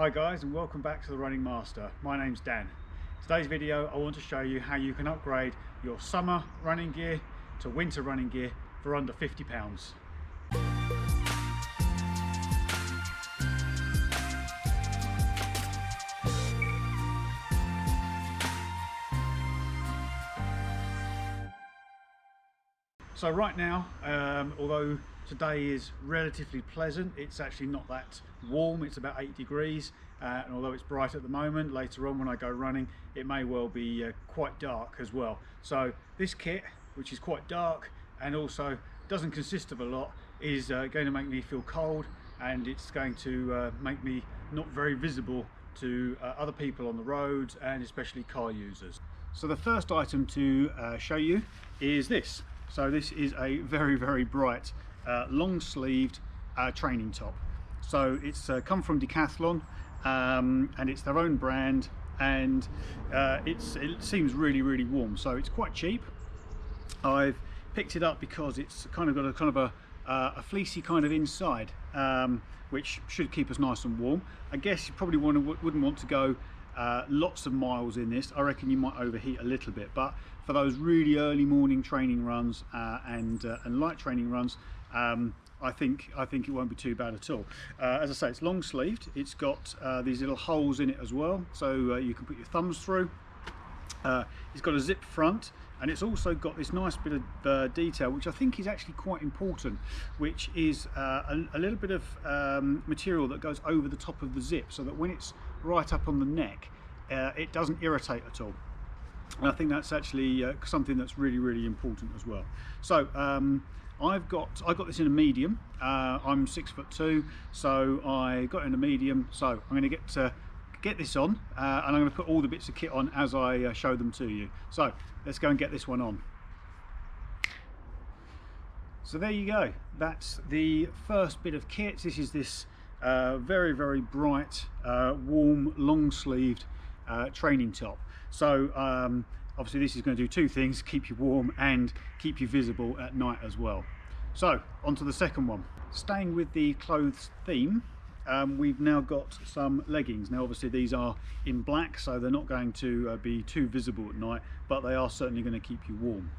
Hi guys, and welcome back to the Running Master. My name's Dan. Today's video I want to show you how you can upgrade your summer running gear to winter running gear for under £50. So right now, although today is relatively pleasant, it's actually not that warm. It's about 8 degrees, and although it's bright at the moment, later on when I go running, it may well be quite dark as well. So this kit, which is quite dark and also doesn't consist of a lot, is going to make me feel cold, and it's going to make me not very visible to other people on the roads and especially car users. So the first item to show you is this. So this is a very bright long-sleeved training top. So it's come from Decathlon, and it's their own brand, and it seems really warm. So it's quite cheap. I've picked it up because it's kind of got a fleecy kind of inside, which should keep us nice and warm. I guess you probably wouldn't want to go lots of miles in this. I reckon you might overheat a little bit, but for those really early morning training runs and light training runs, I think it won't be too bad at all. As I say, it's long sleeved. It's got these little holes in it as well, so you can put your thumbs through. It's got a zip front, and it's also got this nice bit of detail, which I think is actually quite important, which is a little bit of material that goes over the top of the zip, so that when it's right up on the neck, it doesn't irritate at all. And I think that's actually something that's really important as well. So I got this in a medium. I'm 6'2", so I got it in a medium. So I'm going to get this on, and I'm going to put all the bits of kit on as I show them to you. So let's go and get this one on. So there you go. That's the first bit of kit. This is this very bright, warm, long-sleeved training top. So obviously this is going to do two things: keep you warm and keep you visible at night as well. So on to the second one. Staying with the clothes theme, we've now got some leggings. Now obviously these are in black, so they're not going to be too visible at night, but they are certainly going to keep you warm.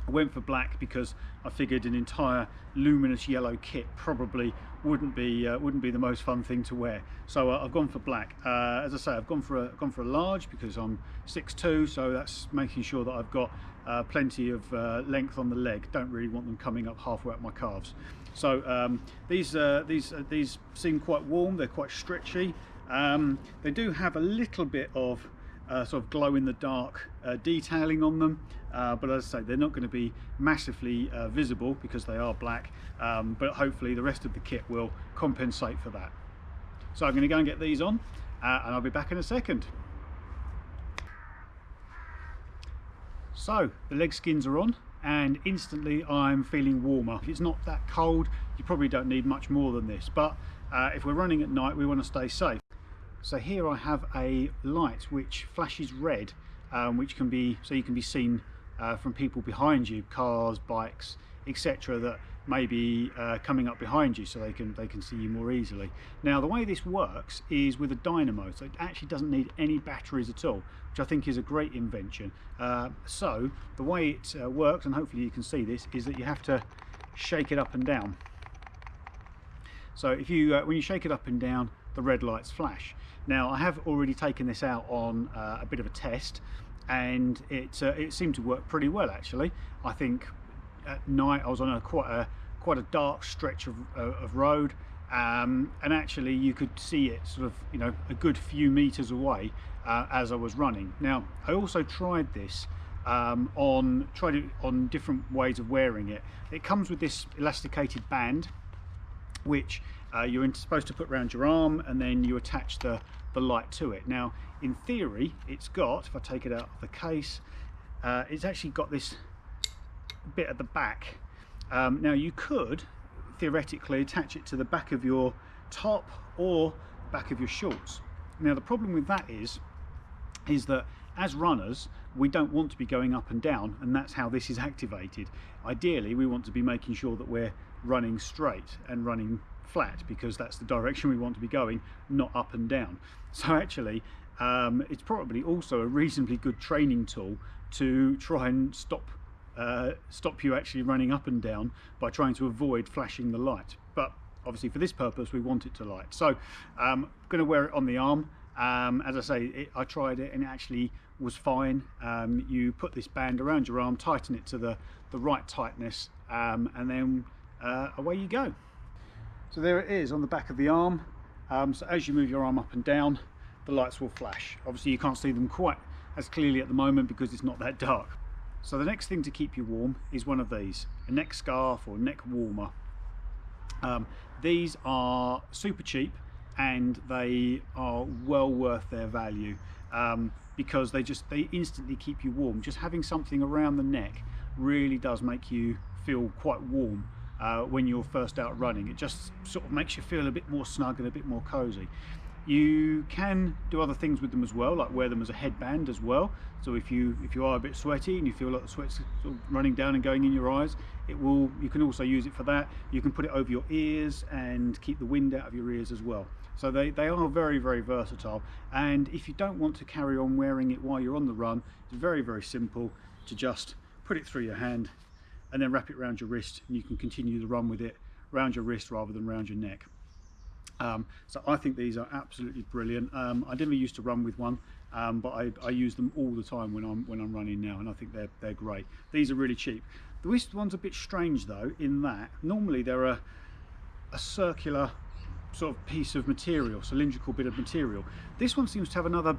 I went for black because I figured an entire luminous yellow kit probably wouldn't be the most fun thing to wear. So I've gone for black. As I say, I've gone for a large because I'm 6'2", so that's making sure that I've got plenty of length on the leg. Don't really want them coming up halfway up my calves. So these seem quite warm. They're quite stretchy. They do have a little bit of sort of glow-in-the-dark detailing on them, but as I say, they're not going to be massively visible because they are black, but hopefully the rest of the kit will compensate for that. So I'm going to go and get these on, and I'll be back in a second. So the leg skins are on, and instantly I'm feeling warmer. If it's not that cold, you probably don't need much more than this, but if we're running at night, we want to stay safe. So here I have a light which flashes red, which can be, so you can be seen from people behind you, cars, bikes, etc., that may be coming up behind you, so they can see you more easily. Now the way this works is with a dynamo, so it actually doesn't need any batteries at all, which I think is a great invention. So the way it works, and hopefully you can see this, is that you have to shake it up and down. So if you when you shake it up and down, the red lights flash. Now I have already taken this out on a bit of a test, and it seemed to work pretty well actually. I think at night I was on quite a dark stretch of road, and actually you could see it sort of, you know, a good few meters away as I was running. Now I also tried this on different ways of wearing it. It comes with this elasticated band, which you're supposed to put around your arm, and then you attach the light to it. Now in theory it's got, if I take it out of the case, it's actually got this bit at the back. Now you could theoretically attach it to the back of your top or back of your shorts. Now the problem with that is that as runners we don't want to be going up and down, and that's how this is activated. Ideally we want to be making sure that we're running straight and running flat, because that's the direction we want to be going, not up and down. So actually it's probably also a reasonably good training tool to try and stop you actually running up and down by trying to avoid flashing the light. But obviously for this purpose we want it to light. So I'm going to wear it on the arm. As I say, I tried it and it actually was fine. You put this band around your arm, tighten it to the right tightness, and then away you go. So there it is on the back of the arm. So as you move your arm up and down, the lights will flash. Obviously you can't see them quite as clearly at the moment because it's not that dark. So the next thing to keep you warm is one of these, a neck scarf or neck warmer. These are super cheap and they are well worth their value, because they instantly keep you warm. Just having something around the neck really does make you feel quite warm when you're first out running. It just sort of makes you feel a bit more snug and a bit more cozy. You can do other things with them as well, like wear them as a headband as well. So if you are a bit sweaty and you feel like the sweat's sort of running down and going in your eyes, you can also use it for that. You can put it over your ears and keep the wind out of your ears as well. So they are very, very versatile. And if you don't want to carry on wearing it while you're on the run, it's very, very simple to just put it through your hand and then wrap it around your wrist, and you can continue the run with it around your wrist rather than around your neck. So I think these are absolutely brilliant. I never used to run with one, but I use them all the time when I'm running now, and I think they're great. These are really cheap. The wrist one's a bit strange though, in that normally they're a circular sort of piece of material, cylindrical bit of material. This one seems to have another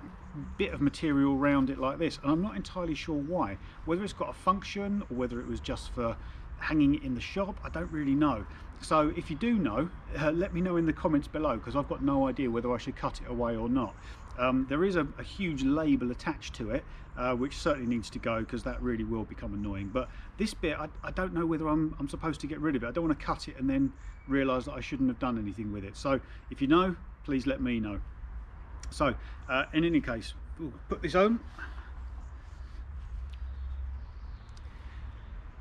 bit of material around it like this, and I'm not entirely sure why. Whether it's got a function or whether it was just for hanging it in the shop, I don't really know. So if you do know, let me know in the comments below, because I've got no idea whether I should cut it away or not. There is a huge label attached to it, which certainly needs to go, because that really will become annoying. But this bit, I don't know whether I'm supposed to get rid of it. I don't want to cut it and then realise that I shouldn't have done anything with it. So if you know, please let me know. So in any case, we'll put this on.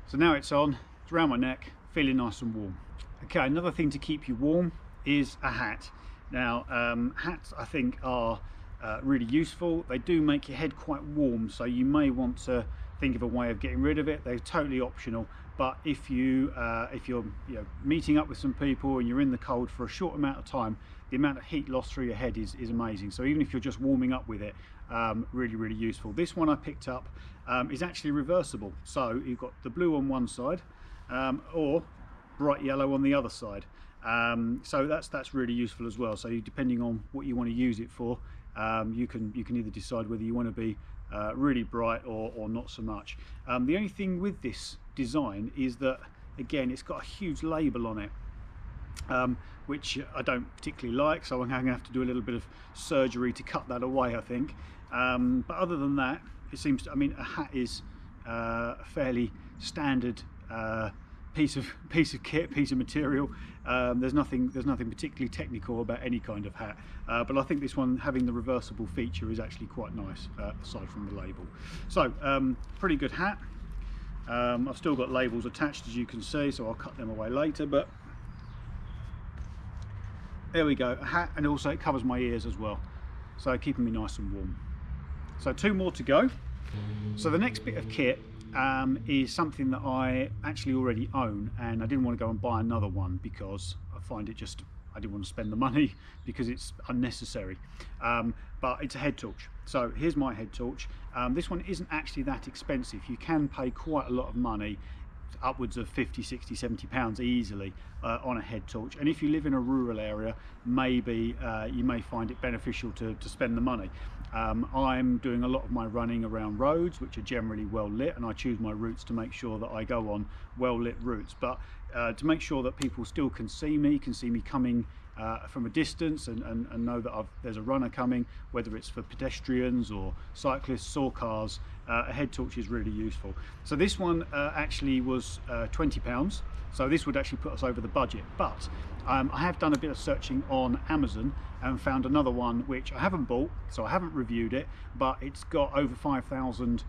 So now it's on, it's around my neck, feeling nice and warm. Okay, another thing to keep you warm is a hat. Now hats I think are really useful. They do make your head quite warm, so you may want to think of a way of getting rid of it. They're totally optional, but if you're meeting up with some people and you're in the cold for a short amount of time, the amount of heat lost through your head is amazing. So even if you're just warming up with it, really, really useful. This one I picked up is actually reversible, so you've got the blue on one side or bright yellow on the other side. So that's really useful as well. So depending on what you want to use it for, you can either decide whether you want to be really bright or not so much. The only thing with this design is that, again, it's got a huge label on it, which I don't particularly like, so I'm going to have to do a little bit of surgery to cut that away, I think. But other than that, it seems to, I mean, a hat is a fairly standard piece of kit, piece of material. There's nothing particularly technical about any kind of hat, but I think this one, having the reversible feature, is actually quite nice, aside from the label. So pretty good hat. I've still got labels attached, as you can see, so I'll cut them away later, but there we go, a hat, and also it covers my ears as well, so keeping me nice and warm. So 2 more to go. So the next bit of kit is something that I actually already own, and I didn't want to go and buy another one because I find it just, I didn't want to spend the money because it's unnecessary. But it's a head torch. So here's my head torch. This one isn't actually that expensive. You can pay quite a lot of money, upwards of 50, 60, 70 pounds easily on a head torch, and if you live in a rural area, maybe you may find it beneficial to spend the money. I'm doing a lot of my running around roads which are generally well lit, and I choose my routes to make sure that I go on well lit routes, but to make sure that people still can see me coming from a distance and know that there's a runner coming, whether it's for pedestrians or cyclists or cars, a head torch is really useful. So this one actually was £20, so this would actually put us over the budget, but I have done a bit of searching on Amazon and found another one which I haven't bought, so I haven't reviewed it, but it's got over 5,000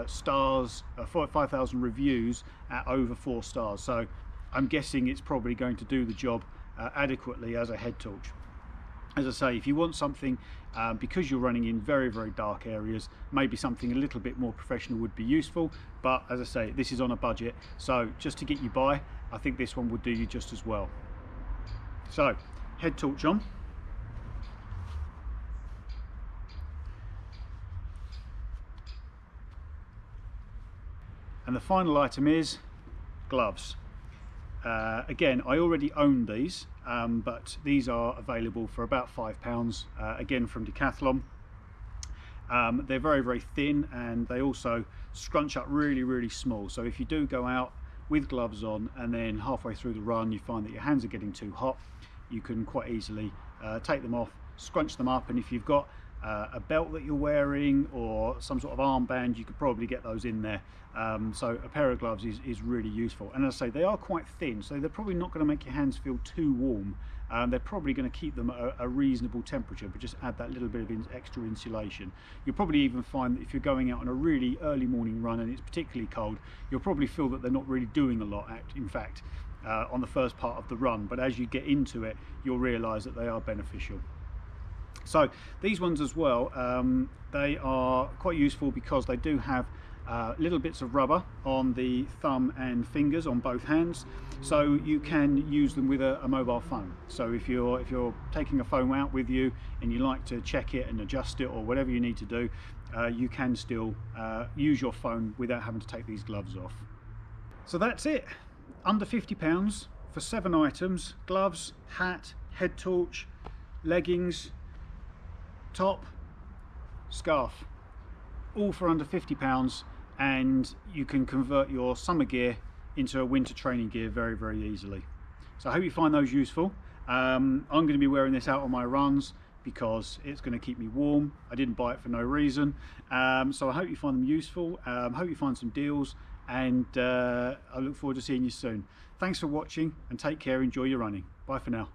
stars, 5,000 reviews at over 4 stars, so I'm guessing it's probably going to do the job adequately as a head torch. As I say, if you want something, because you're running in very, very dark areas, maybe something a little bit more professional would be useful. But as I say, this is on a budget, so just to get you by, I think this one would do you just as well. So, head torch on. And the final item is gloves. Again, I already own these, but these are available for about £5, again from Decathlon. They're very, very thin, and they also scrunch up really, really small. So if you do go out with gloves on and then halfway through the run you find that your hands are getting too hot, you can quite easily take them off, scrunch them up, and if you've got a belt that you're wearing or some sort of armband, you could probably get those in there. So a pair of gloves is really useful, and as I say, they are quite thin, so they're probably not going to make your hands feel too warm. They're probably going to keep them at a reasonable temperature, but just add that little bit of extra insulation. You'll probably even find that if you're going out on a really early morning run and it's particularly cold, you'll probably feel that they're not really doing a lot, in fact, on the first part of the run, but as you get into it, you'll realise that they are beneficial. So these ones as well, they are quite useful because they do have little bits of rubber on the thumb and fingers on both hands, so you can use them with a mobile phone. So if you're taking a phone out with you and you like to check it and adjust it or whatever you need to do, you can still use your phone without having to take these gloves off. So that's it, under £50 for 7 items: gloves, hat, head torch, leggings, top, scarf, all for under £50, and you can convert your summer gear into a winter training gear very, very easily. So I hope you find those useful. I'm going to be wearing this out on my runs because it's going to keep me warm. I didn't buy it for no reason. So I hope you find them useful. Hope you find some deals, and I look forward to seeing you soon. Thanks for watching, and take care. Enjoy your running. Bye for now.